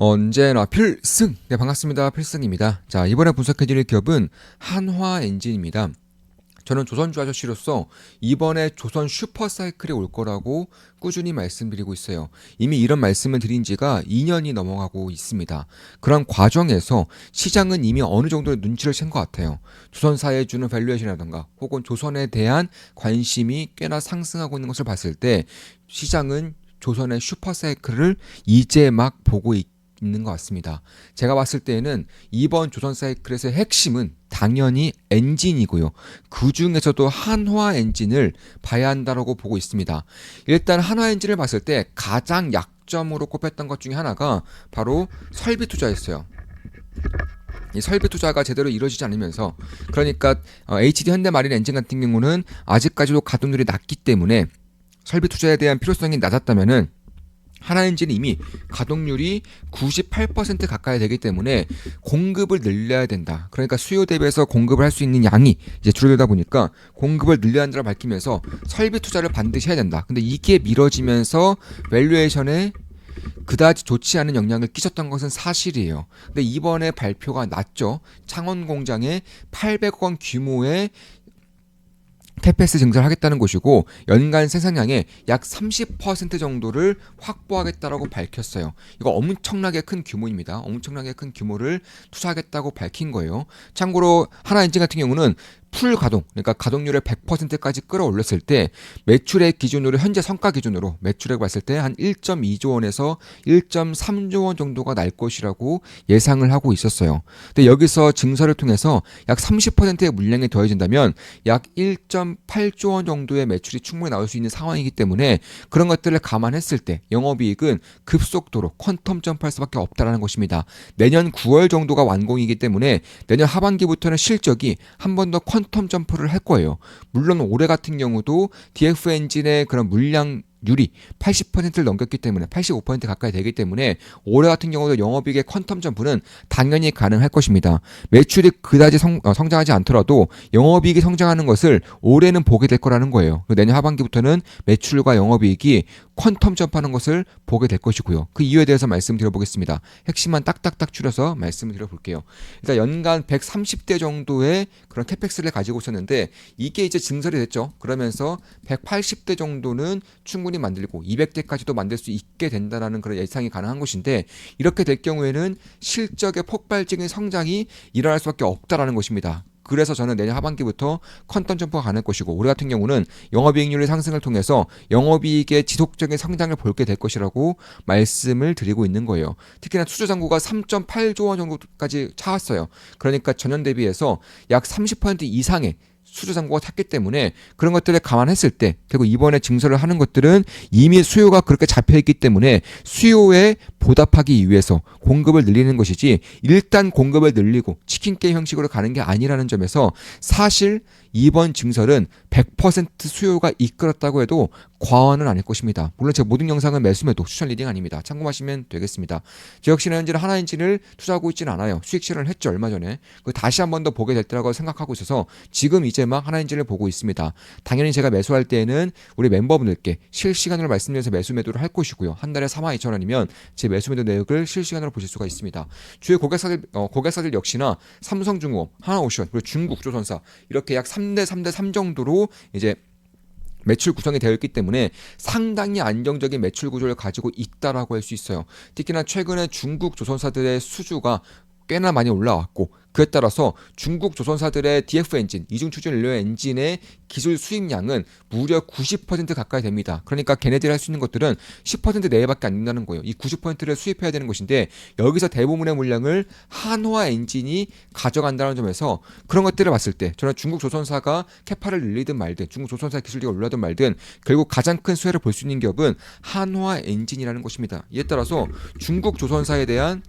언제나 필승! 네, 반갑습니다. 필승입니다. 자, 이번에 분석해드릴 기업은 한화엔진입니다. 저는 조선주 아저씨로서 이번에 조선 슈퍼사이클이 올 거라고 꾸준히 말씀드리고 있어요. 이미 이런 말씀을 드린 지가 2년이 넘어가고 있습니다. 그런 과정에서 시장은 이미 어느 정도 눈치를 챈 것 같아요. 조선사에 주는 밸류에이션이라던가 혹은 조선에 대한 관심이 꽤나 상승하고 있는 것을 봤을 때 시장은 조선의 슈퍼사이클을 이제 막 보고 있는 것 같습니다. 제가 봤을 때에는 이번 조선 사이클에서의 핵심은 당연히 엔진이고요. 그 중에서도 한화 엔진을 봐야 한다고 보고 있습니다. 일단 한화 엔진을 봤을 때 가장 약점으로 꼽혔던 것 중에 하나가 바로 설비 투자였어요. 이 설비 투자가 제대로 이루어지지 않으면서 그러니까 HD 현대마린 엔진 같은 경우는 아직까지도 가동률이 낮기 때문에 설비 투자에 대한 필요성이 낮았다면은 하나엔진은 이미 가동률이 98% 가까이 되기 때문에 공급을 늘려야 된다. 그러니까 수요 대비해서 공급을 할 수 있는 양이 이제 줄어들다 보니까 공급을 늘려야 한다고 밝히면서 설비 투자를 반드시 해야 된다. 근데 이게 미뤄지면서 밸류에이션에 그다지 좋지 않은 영향을 끼쳤던 것은 사실이에요. 근데 이번에 발표가 났죠. 창원 공장에 800억 원 규모의 캐패스 증설을 하겠다는 것이고 연간 생산량의 약 30% 정도를 확보하겠다라고 밝혔어요. 이거 엄청나게 큰 규모입니다. 엄청나게 큰 규모를 투자하겠다고 밝힌 거예요. 참고로 하나엔진 같은 경우는 풀 가동, 그러니까 가동률을 100%까지 끌어올렸을 때 매출액 기준으로 현재 성과 기준으로 매출액 봤을 때 한 1.2조 원에서 1.3조 원 정도가 날 것이라고 예상을 하고 있었어요. 근데 여기서 증설을 통해서 약 30%의 물량이 더해진다면 약 1.8조 원 정도의 매출이 충분히 나올 수 있는 상황이기 때문에 그런 것들을 감안했을 때 영업이익은 급속도로 퀀텀 점프할 수밖에 없다라는 것입니다. 내년 9월 정도가 완공이기 때문에 내년 하반기부터는 실적이 한 번 더 퀀텀 점프를 할 거예요. 물론 올해 같은 경우도 DF 엔진의 그런 물량률이 80%를 넘겼기 때문에 85% 가까이 되기 때문에 올해 같은 경우도 영업이익의 퀀텀 점프는 당연히 가능할 것입니다. 매출이 그다지 성장하지 않더라도 영업이익이 성장하는 것을 올해는 보게 될 거라는 거예요. 내년 하반기부터는 매출과 영업이익이 퀀텀 점프하는 것을 보게 될 것이고요. 그 이유에 대해서 말씀드려보겠습니다. 핵심만 딱딱딱 줄여서 말씀을 드려볼게요. 일단 연간 130대 정도의 그런 캐펙스를 가지고 있었는데 이게 이제 증설이 됐죠. 그러면서 180대 정도는 충분히 만들고 200대까지도 만들 수 있게 된다는 그런 예상이 가능한 것인데 이렇게 될 경우에는 실적의 폭발적인 성장이 일어날 수밖에 없다라는 것입니다. 그래서 저는 내년 하반기부터 퀀텀 점프가 가능할 것이고 올해 같은 경우는 영업이익률의 상승을 통해서 영업이익의 지속적인 성장을 볼게 될 것이라고 말씀을 드리고 있는 거예요. 특히나 투자잔고가 3.8조 원 정도까지 차왔어요. 그러니까 전년 대비해서 약 30% 이상의 수주잔고가 탔기 때문에 그런 것들을 감안했을 때 그리고 이번에 증설을 하는 것들은 이미 수요가 그렇게 잡혀있기 때문에 수요에 보답하기 위해서 공급을 늘리는 것이지 일단 공급을 늘리고 치킨 게임 형식으로 가는 게 아니라는 점에서 사실 이번 증설은 100% 수요가 이끌었다고 해도 과언은 아닐 것입니다. 물론 제가 모든 영상은 매수매도 추천 리딩 아닙니다. 참고하시면 되겠습니다. 저 역시는 현재 하나엔진을 투자하고 있지는 않아요. 수익 실현을 했죠 얼마 전에. 다시 한 번 더 보게 될 거라고 생각하고 있어서 지금 이제 막 하나엔진을 보고 있습니다. 당연히 제가 매수할 때에는 우리 멤버분들께 실시간으로 말씀드려서 매수매도를 할 것이고요. 한 달에 42,000원이면 제 매수매도 내역을 실시간으로 보실 수가 있습니다. 주요 고객사들 역시나 삼성중공업, 하나오션, 그리고 중국조선사 이렇게 약 3대 3 정도로 이제 매출 구성이 되어 있기 때문에 상당히 안정적인 매출 구조를 가지고 있다라고 할 수 있어요. 특히나 최근에 중국 조선사들의 수주가 꽤나 많이 올라왔고 그에 따라서 중국 조선사들의 DF 엔진, 이중추진 연료 엔진의 기술 수입량은 무려 90% 가까이 됩니다. 그러니까 걔네들이 할 수 있는 것들은 10% 내외밖에 안 된다는 거예요. 이 90%를 수입해야 되는 것인데 여기서 대부분의 물량을 한화 엔진이 가져간다는 점에서 그런 것들을 봤을 때 저는 중국 조선사가 캐파를 늘리든 말든 중국 조선사 기술력이 올라든 말든 결국 가장 큰 수혜를 볼 수 있는 기업은 한화 엔진이라는 것입니다. 이에 따라서 중국 조선사에 대한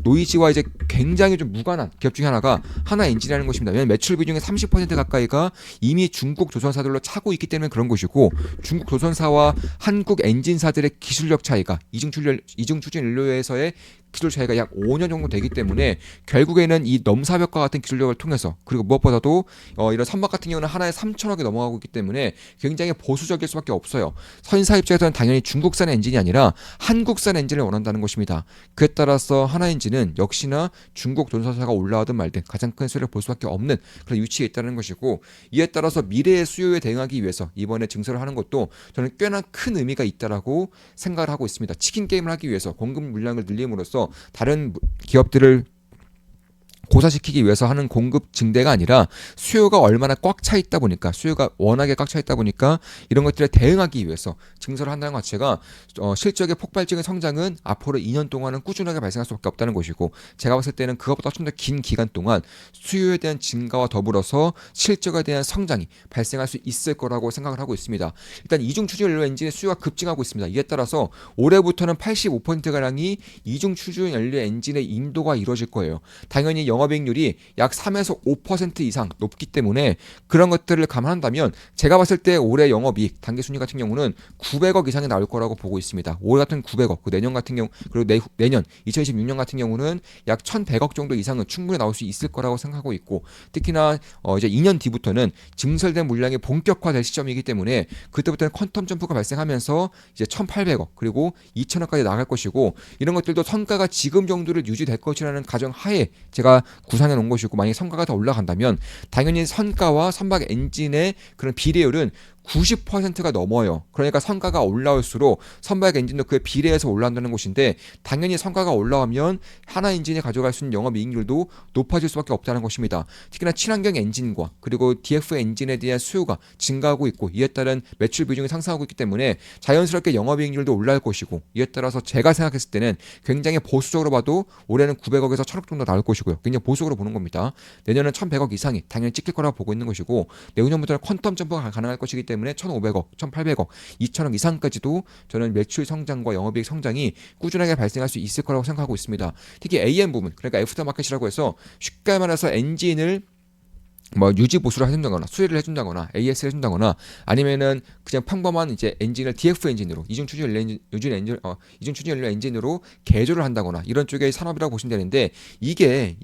노이즈와 이제 굉장히 좀 무관한 기업 중에 하나가 하나엔진이라는 것입니다. 왜냐하면 매출 비중의 30% 가까이가 이미 중국 조선사들로 차고 있기 때문에 그런 것이고, 중국 조선사와 한국 엔진사들의 기술력 차이가 이중추진연료에서의 기술 차이가 약 5년 정도 되기 때문에 결국에는 이 넘사벽과 같은 기술력을 통해서, 그리고 무엇보다도 이런 선박 같은 경우는 하나에 3천억이 넘어가고 있기 때문에 굉장히 보수적일 수밖에 없어요. 선사 입장에서는 당연히 중국산 엔진이 아니라 한국산 엔진을 원한다는 것입니다. 그에 따라서 하나엔진은 역시나 중국 조선사가 올라오든 말든 가장 큰 수혜를 볼 수밖에 없는 그런 위치에 있다는 것이고, 이에 따라서 미래의 수요에 대응하기 위해서 이번에 증설을 하는 것도 저는 꽤나 큰 의미가 있다라고 생각을 하고 있습니다. 치킨 게임을 하기 위해서 공급 물량을 늘림으로써 다른 기업들을 고사시키기 위해서 하는 공급 증대가 아니라 수요가 얼마나 꽉 차 있다 보니까, 수요가 워낙에 꽉 차 있다 보니까 이런 것들에 대응하기 위해서 증설을 한다는 것 자체가 실적의 폭발적인 성장은 앞으로 2년 동안은 꾸준하게 발생할 수밖에 없다는 것이고, 제가 봤을 때는 그것보다 좀 더 긴 기간 동안 수요에 대한 증가와 더불어서 실적에 대한 성장이 발생할 수 있을 거라고 생각을 하고 있습니다. 일단 이중추진연료 엔진의 수요가 급증하고 있습니다. 이에 따라서 올해부터는 85%가량이 이중추진연료 엔진의 인도가 이루어질 거예요. 당연히 영업이익률이 약 3에서 5% 이상 높기 때문에 그런 것들을 감안한다면 제가 봤을 때 올해 영업이익 단기순이익 같은 경우는 900억 이상이 나올 거라고 보고 있습니다. 올해 같은 900억, 내년 같은 경우, 그리고 내년 2026년 같은 경우는 약 1100억 정도 이상은 충분히 나올 수 있을 거라고 생각하고 있고, 특히나 이제 2년 뒤부터는 증설된 물량이 본격화될 시점이기 때문에 그때부터는 퀀텀 점프가 발생하면서 이제 1800억 그리고 2000억까지 나갈 것이고, 이런 것들도 성과가 지금 정도를 유지될 것이라는 가정 하에 제가 구상해 놓은 것이고, 만약에 성과가 더 올라간다면 당연히 선가와 선박 엔진의 그런 비례율은 90%가 넘어요. 그러니까 성과가 올라올수록 선박 엔진도 그에 비례해서 올라간다는 것인데, 당연히 성과가 올라오면 하나 엔진이 가져갈 수 있는 영업이익률도 높아질 수밖에 없다는 것입니다. 특히나 친환경 엔진과 그리고 DF 엔진에 대한 수요가 증가하고 있고, 이에 따른 매출 비중이 상승하고 있기 때문에 자연스럽게 영업이익률도 올라갈 것이고, 이에 따라서 제가 생각했을 때는 굉장히 보수적으로 봐도 올해는 900억에서 1000억 정도 나올 것이고요. 굉장히 보수적으로 보는 겁니다. 내년은 1100억 이상이 당연히 찍힐 거라고 보고 있는 것이고, 내후년부터는 퀀텀 점프가 가능할 것이기 때문에 1500억, 1800억, 2000억 이상까지도 저는 매출 성장과 영업이익 성장이 꾸준하게 발생할 수 있을 거라고 생각하고 있습니다. 특히 AM 부분, 그러니까 애프터마켓이라고 해서 쉽게 말해서 엔진을 유지 보수를 해준다거나 수리를 해준다거나 AS를 해준다거나, 아니면은 그냥 평범한 이제 엔진을 DF 엔진으로 이중추진연료 엔진으로 개조를 한다거나, 이런 쪽의 산업이라고 보시면 되는데, 이게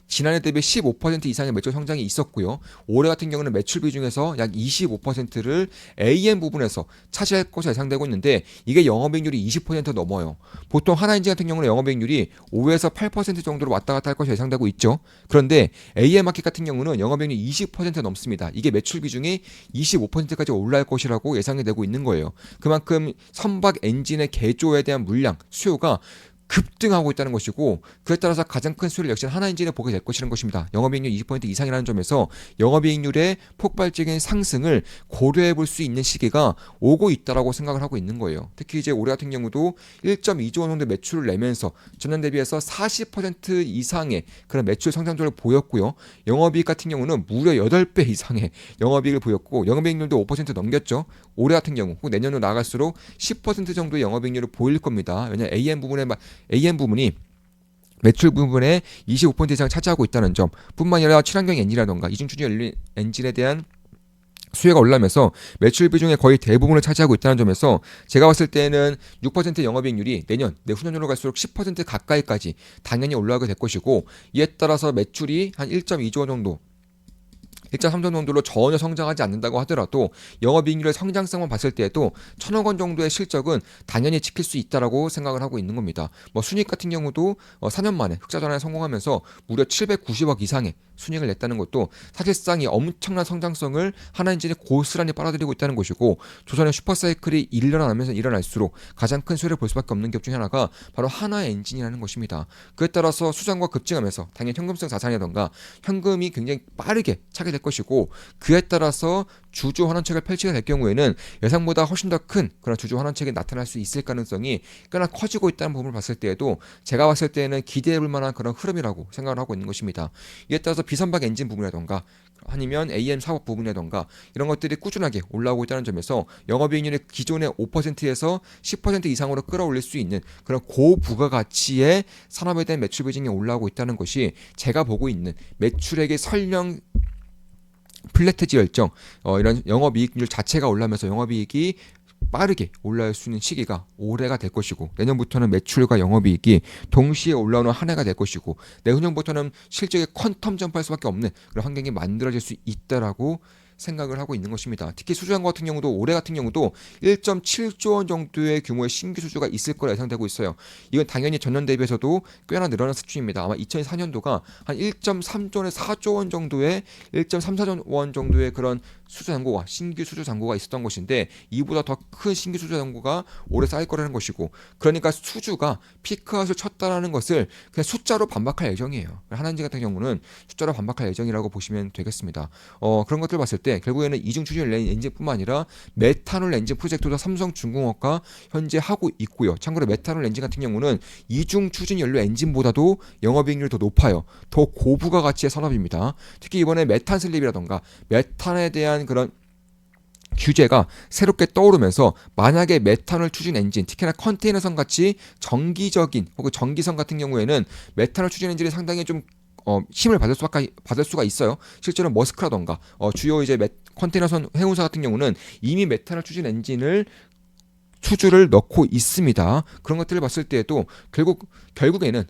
지난해 대비 15% 이상의 매출 성장이 있었고요. 올해 같은 경우는 매출 비중에서 약 25%를 AM 부분에서 차지할 것으로 예상되고 있는데, 이게 영업이익률이 20% 넘어요. 보통 하나엔진 같은 경우는 영업이익률이 5에서 8% 정도로 왔다 갔다 할 것으로 예상되고 있죠. 그런데 AM 마켓 같은 경우는 영업이익률이 20% 넘습니다. 이게 매출 비중이 25%까지 올라갈 것이라고 예상이 되고 있는 거예요. 그만큼 선박 엔진의 개조에 대한 물량, 수요가 급등하고 있다는 것이고, 그에 따라서 가장 큰 수혜를 역시 하나엔진에 보게 될 것이라는 것입니다. 영업이익률 20% 이상이라는 점에서 영업이익률의 폭발적인 상승을 고려해 볼 수 있는 시기가 오고 있다라고 생각을 하고 있는 거예요. 특히 이제 올해 같은 경우도 1.2조 원 정도 매출을 내면서 전년 대비해서 40% 이상의 그런 매출 성장률을 보였고요. 영업이익 같은 경우는 무려 8배 이상의 영업이익을 보였고, 영업이익률도 5% 넘겼죠. 올해 같은 경우, 혹은 내년으로 나갈수록 10% 정도의 영업이익률을 보일 겁니다. 왜냐하면 AM 부분이 매출 부분의 25% 이상을 차지하고 있다는 점 뿐만 아니라 친환경 엔진이라던가 이중추진 엔진에 대한 수요가 올라면서 매출 비중의 거의 대부분을 차지하고 있다는 점에서 제가 봤을 때는 6% 영업이익률이 내후년으로 갈수록 10% 가까이까지 당연히 올라가게 될 것이고, 이에 따라서 매출이 한 1.2조 원 정도, 1.3조 정도로 전혀 성장하지 않는다고 하더라도 영업이익률의 성장성만 봤을 때에도 1000억 원 정도의 실적은 당연히 지킬 수 있다라고 생각을 하고 있는 겁니다. 순이익 같은 경우도 4년 만에 흑자 전환에 성공하면서 무려 790억 이상의 순이익을 냈다는 것도 사실상 이 엄청난 성장성을 하나엔진이 고스란히 빨아들이고 있다는 것이고, 조선의 슈퍼사이클이 일어나면서 일어날수록 가장 큰 수혜를 볼 수밖에 없는 기업 중에 하나가 바로 하나엔진이라는 것입니다. 그에 따라서 수장과 급증하면서 당연히 현금성 자산이라던가 현금이 굉장히 빠르게 차게 될 될 것이고, 그에 따라서 주주 환원책을 펼치게 될 경우에는 예상보다 훨씬 더 큰 그런 주주 환원책이 나타날 수 있을 가능성이 꽤나 커지고 있다는 부분을 봤을 때에도 제가 봤을 때는 기대해 볼 만한 그런 흐름이라고 생각을 하고 있는 것입니다. 이에 따라서 비선박 엔진 부분이라던가 아니면 AM 사업 부분이라던가 이런 것들이 꾸준하게 올라오고 있다는 점에서 영업이익률이 기존의 5%에서 10% 이상으로 끌어올릴 수 있는 그런 고부가가치의 산업에 대한 매출 비중이 올라오고 있다는 것이 제가 보고 있는 매출액의 설령 플랫해지 열정, 이런 영업이익률 자체가 올라면서 영업이익이 빠르게 올라올 수 있는 시기가 올해가 될 것이고, 내년부터는 매출과 영업이익이 동시에 올라오는 한 해가 될 것이고, 내후년부터는 실적이 퀀텀 점프할 수밖에 없는 그런 환경이 만들어질 수 있다라고 생각을 하고 있는 것입니다. 특히 수주잔고 같은 경우도 올해 같은 경우도 1.7조 원 정도의 규모의 신규 수주가 있을 거라 예상되고 있어요. 이건 당연히 전년 대비해서도 꽤나 늘어난 수준입니다. 아마 2004년도가 한 1.3조 원에서 4조 원 정도의 1.34조 원 정도의 그런 수주 잔고가 신규 수주 잔고가 있었던 것인데, 이보다 더 큰 신규 수주 잔고가 올해 쌓일 거라는 것이고, 그러니까 수주가 피크아웃을 쳤다라는 것을 그냥 숫자로 반박할 예정이에요. 하나은행 같은 경우는 숫자로 반박할 예정이라고 보시면 되겠습니다. 그런 것들 봤을 때 결국에는 이중 추진 엔진뿐만 아니라 메탄올 엔진 프로젝트도 삼성중공업과 현재 하고 있고요. 참고로 메탄올 엔진 같은 경우는 이중 추진 연료 엔진보다도 영업이익률이 더 높아요. 더 고부가 가치의 산업입니다. 특히 이번에 메탄 슬립이라던가 메탄에 대한 그런 규제가 새롭게 떠오르면서, 만약에 메탄올 추진 엔진, 특히나 컨테이너선 같이 정기적인 혹은 전기선 같은 경우에는 메탄올 추진 엔진이 상당히 좀 힘을 받을 수가 있어요. 실제로 머스크라던가 주요 이제 컨테이너선 해운사 같은 경우는 이미 메탄올 추진 엔진을 수주를 넣고 있습니다. 그런 것들을 봤을 때에도 결국에는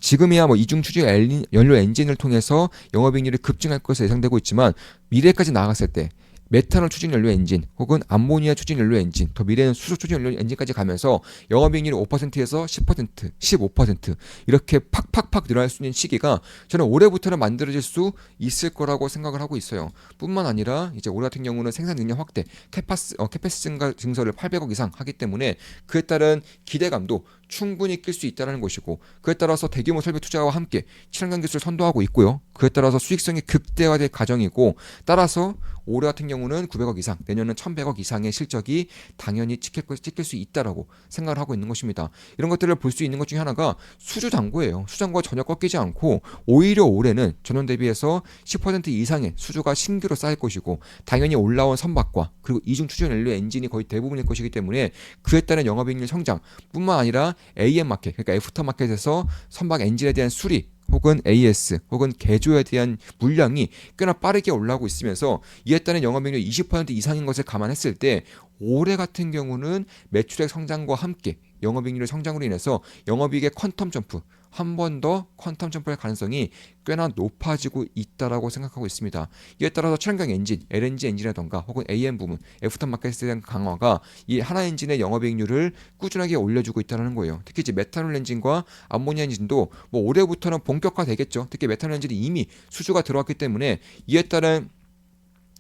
지금이야 이중 추진 연료 엔진을 통해서 영업이익률이 급증할 것으로 예상되고 있지만, 미래까지 나아갔을 때 메탄올 추진 연료 엔진 혹은 암모니아 추진 연료 엔진, 더 미래는 수소 추진 연료 엔진까지 가면서 영업이익률이 5%에서 10%, 15% 이렇게 팍팍팍 늘어날 수 있는 시기가 저는 올해부터는 만들어질 수 있을 거라고 생각을 하고 있어요. 뿐만 아니라 이제 올해 같은 경우는 생산 능력 확대, 캐패시티 증설을 800억 이상 하기 때문에 그에 따른 기대감도 충분히 낄 수 있다는 것이고, 그에 따라서 대규모 설비 투자와 함께 친환경 기술을 선도하고 있고요. 그에 따라서 수익성이 극대화될 과정이고, 따라서 올해 같은 경우는 900억 이상, 내년은 1100억 이상의 실적이 당연히 찍힐 수 있다라고 생각을 하고 있는 것입니다. 이런 것들을 볼 수 있는 것 중에 하나가 수주잔고예요. 수주잔고가 전혀 꺾이지 않고 오히려 올해는 전년 대비해서 10% 이상의 수주가 신규로 쌓일 것이고, 당연히 올라온 선박과 그리고 이중 추진 연료 엔진이 거의 대부분일 것이기 때문에 그에 따른 영업이익률 성장뿐만 아니라 AM 마켓, 그러니까 애프터 마켓에서 선박 엔진에 대한 수리 혹은 AS 혹은 개조에 대한 물량이 꽤나 빠르게 올라오고 있으면서, 이에 따른 영업이익률 20% 이상인 것을 감안했을 때 올해 같은 경우는 매출액 성장과 함께 영업이익률 성장으로 인해서 영업이익의 퀀텀 점프, 한 번 더 퀀텀 점프할 가능성이 꽤나 높아지고 있다라고 생각하고 있습니다. 이에 따라서 친환경 엔진, LNG 엔진이라던가 혹은 AM 부문, 애프터마켓에 대한 강화가 이 하나 엔진의 영업이익률을 꾸준하게 올려주고 있다는 거예요. 특히 이제 메탄올 엔진과 암모니아 엔진도 올해부터는 본격화되겠죠. 특히 메탄올 엔진이 이미 수주가 들어왔기 때문에 이에 따른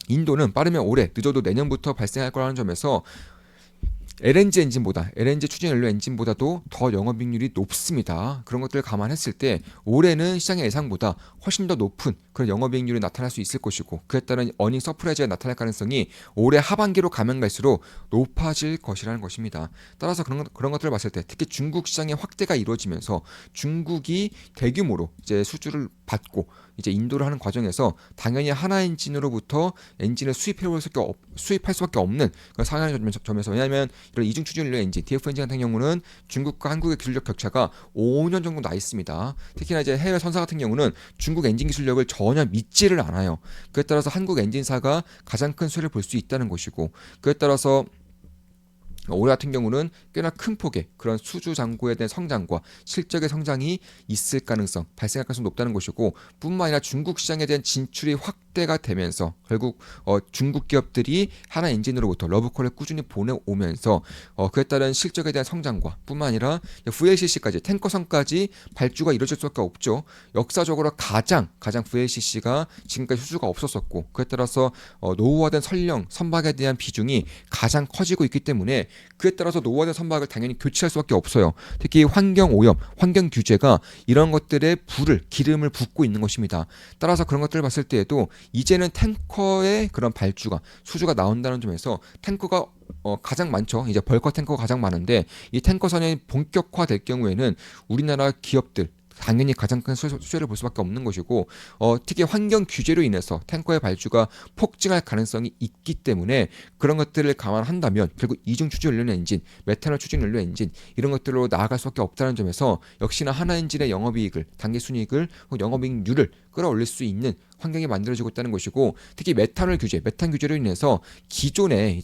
인도는 빠르면 올해, 늦어도 내년부터 발생할 거라는 점에서 LNG 추진 연료 엔진보다도 더 영업이익률이 높습니다. 그런 것들을 감안했을 때 올해는 시장의 예상보다 훨씬 더 높은 그런 영업이익률이 나타날 수 있을 것이고, 그에 따른 어닝 서프라이즈가 나타날 가능성이 올해 하반기로 가면 갈수록 높아질 것이라는 것입니다. 따라서 그런 것들을 봤을 때, 특히 중국 시장의 확대가 이루어지면서 중국이 대규모로 이제 수주를 받고 이제 인도를 하는 과정에서 당연히 하나 엔진으로부터 엔진을 수입할 수밖에 없는 그런 상황의 점에서, 왜냐하면 이런 이중 추진 연료 엔진, DF 엔진 같은 경우는 중국과 한국의 기술력 격차가 5년 정도 나 있습니다. 특히나 이제 해외 선사 같은 경우는 중국 엔진 기술력을 전혀 믿지를 않아요. 그에 따라서 한국 엔진사가 가장 큰 수혜를 볼 수 있다는 것이고, 그에 따라서 올해 같은 경우는 꽤나 큰 폭의 그런 수주 잔고에 대한 성장과 실적의 성장이 있을 가능성, 발생할 가능성이 높다는 것이고, 뿐만 아니라 중국 시장에 대한 진출이 확대가 되면서 결국 중국 기업들이 하나 엔진으로부터 러브콜을 꾸준히 보내오면서 그에 따른 실적에 대한 성장과 뿐만 아니라 VLCC까지, 탱커선까지 발주가 이루어질 수밖에 없죠. 역사적으로 가장 VLCC가 지금까지 수주가 없었었고, 그에 따라서 노후화된 선박에 대한 비중이 가장 커지고 있기 때문에 그에 따라서 노후화된 선박을 당연히 교체할 수밖에 없어요. 특히 환경오염, 환경규제가 이런 것들에 기름을 붓고 있는 것입니다. 따라서 그런 것들을 봤을 때에도 이제는 탱커의 그런 발주가 수주가 나온다는 점에서 탱커가 가장 많죠. 이제 벌커 탱커가 가장 많은데 이 탱커선이 본격화될 경우에는 우리나라 기업들 당연히 가장 큰 수혜를 볼 수밖에 없는 것이고 특히 환경 규제로 인해서 탱커의 발주가 폭증할 가능성이 있기 때문에 그런 것들을 감안한다면 결국 이중 추진 연료 엔진, 메탄올 추진 연료 엔진 이런 것들로 나아갈 수밖에 없다는 점에서 역시나 하나엔진의 영업이익을 당기 순이익을 혹은 영업이익률을 끌어올릴 수 있는 환경이 만들어지고 있다는 것이고 특히 메탄올 규제, 메탄 규제로 인해서 기존의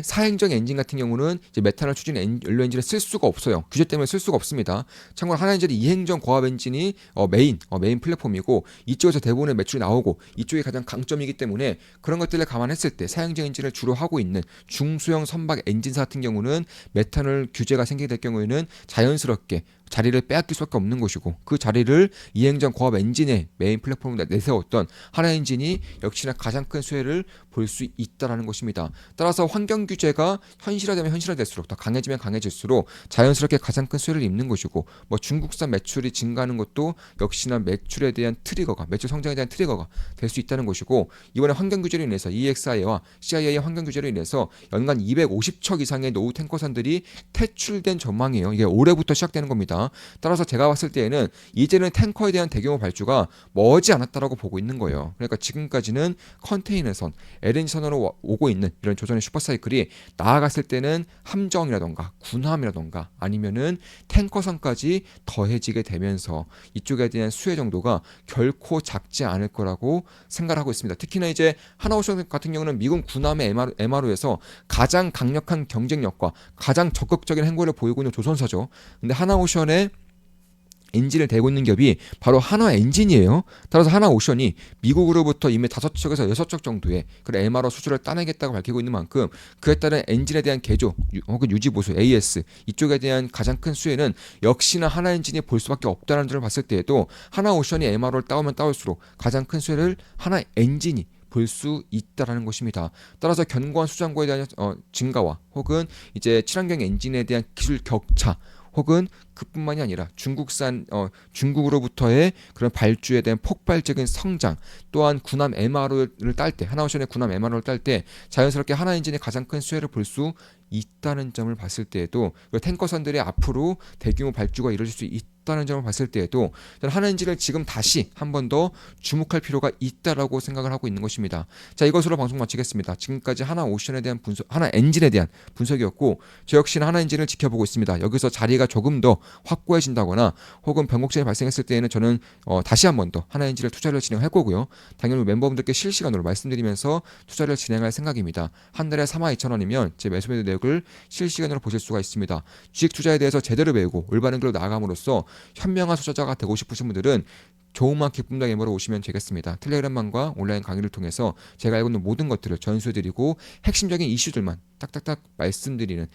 사행정 엔진 같은 경우는 이제 메탄올 추진 연료 엔진을 쓸 수가 없어요. 규제 때문에 쓸 수가 없습니다. 참고로 하나엔진이 이행정 고압 엔진이 메인 플랫폼이고 이쪽에서 대부분의 매출이 나오고 이쪽이 가장 강점이기 때문에 그런 것들을 감안했을 때 사행정 엔진을 주로 하고 있는 중소형 선박 엔진사 같은 경우는 메탄올 규제가 생기게 될 경우에는 자연스럽게 자리를 빼앗길 수밖에 없는 것이고 그 자리를 이행정 고압 엔진의 메인 플랫폼으로 내세웠던 하나엔진이 역시나 가장 큰 수혜를 볼 수 있다라는 것입니다. 따라서 환경 규제가 현실화되면 현실화될수록 더 강해지면 강해질수록 자연스럽게 가장 큰 수혜를 입는 것이고 중국산 매출이 증가하는 것도 역시나 매출에 대한 트리거가 매출 성장에 대한 트리거가 될 수 있다는 것이고 이번에 환경 규제로 인해서 EXIA와 CIA의 환경 규제로 인해서 연간 250척 이상의 노후 탱커선들이 퇴출된 전망이에요. 이게 올해부터 시작되는 겁니다. 따라서 제가 봤을 때에는 이제는 탱커에 대한 대규모 발주가 머지 않았다라고 보고 있는 거예요. 그러니까 지금까지는 컨테이너선, LNG선으로 오고 있는 이런 조선의 슈퍼사이클이 나아갔을 때는 함정이라던가 군함이라던가 아니면은 탱커선까지 더해지게 되면서 이쪽에 대한 수혜 정도가 결코 작지 않을 거라고 생각하고 있습니다. 특히나 이제 하나오션 같은 경우는 미군 군함의 MRO에서 가장 강력한 경쟁력과 가장 적극적인 행보를 보이고 있는 조선사죠. 근데 하나오션의 엔진을 대고 있는 기업이 바로 하나엔진이에요. 따라서 하나오션이 미국으로부터 이미 5척에서 6척 정도의 그런 MRO 수주를 따내겠다고 밝히고 있는 만큼 그에 따른 엔진에 대한 개조 혹은 유지 보수 AS 이쪽에 대한 가장 큰 수혜는 역시나 하나엔진이 볼 수밖에 없다는 점을 봤을 때에도 하나오션이 MRO를 따오면 따올수록 가장 큰 수혜를 하나엔진이 볼 수 있다라는 것입니다. 따라서 견고한 수장고에 대한 증가와 혹은 이제 친환경 엔진에 대한 기술 격차 혹은 그뿐만이 아니라 중국으로부터의 그런 발주에 대한 폭발적인 성장 또한 군함 MRO를 딸 때 하나오션의 군함 MRO를 딸 때 자연스럽게 하나엔진이 가장 큰 수혜를 볼 수 있다는 점을 봤을 때에도 탱커선들의 앞으로 대규모 발주가 이루어질 수 있다는 점을 봤을 때에도 하나엔진을 지금 다시 한 번 더 주목할 필요가 있다라고 생각을 하고 있는 것입니다. 자, 이것으로 방송 마치겠습니다. 지금까지 하나오션에 대한 하나엔진에 대한 분석이었고 저 역시는 하나엔진을 지켜보고 있습니다. 여기서 자리가 조금 더 확고해진다거나 혹은 변곡점이 발생했을 때에는 저는 다시 한 번 더 하나엔진을 투자를 진행할 거고요. 당연히 멤버분들께 실시간으로 말씀드리면서 투자를 진행할 생각입니다. 한 달에 32,000원이면 제 매수 매도 내역을 실시간으로 보실 수가 있습니다. 주식 투자에 대해서 제대로 배우고 올바른 길로 나아감으로써 현명한 투자자가 되고 싶으신 분들은 좋은만 기쁨당 엠버로 오시면 되겠습니다. 텔레그램망과 온라인 강의를 통해서 제가 알고 있는 모든 것들을 전수해드리고 핵심적인 이슈들만 딱딱딱 말씀드리면서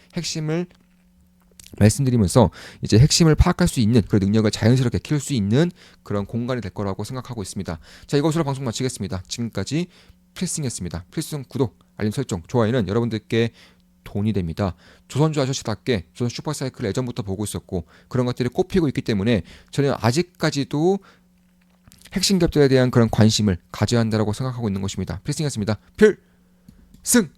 이제 핵심을 파악할 수 있는 그런 능력을 자연스럽게 키울 수 있는 그런 공간이 될 거라고 생각하고 있습니다. 자, 이것으로 방송 마치겠습니다. 지금까지 필승이었습니다. 필승 구독, 알림 설정, 좋아요는 여러분들께 돈이 됩니다. 조선주 아저씨답게 조선 슈퍼사이클을 예전부터 보고 있었고 그런 것들이 꼽히고 있기 때문에 저는 아직까지도 핵심 기업들에 대한 그런 관심을 가져야 한다고 생각하고 있는 것입니다. 필승이었습니다. 필승!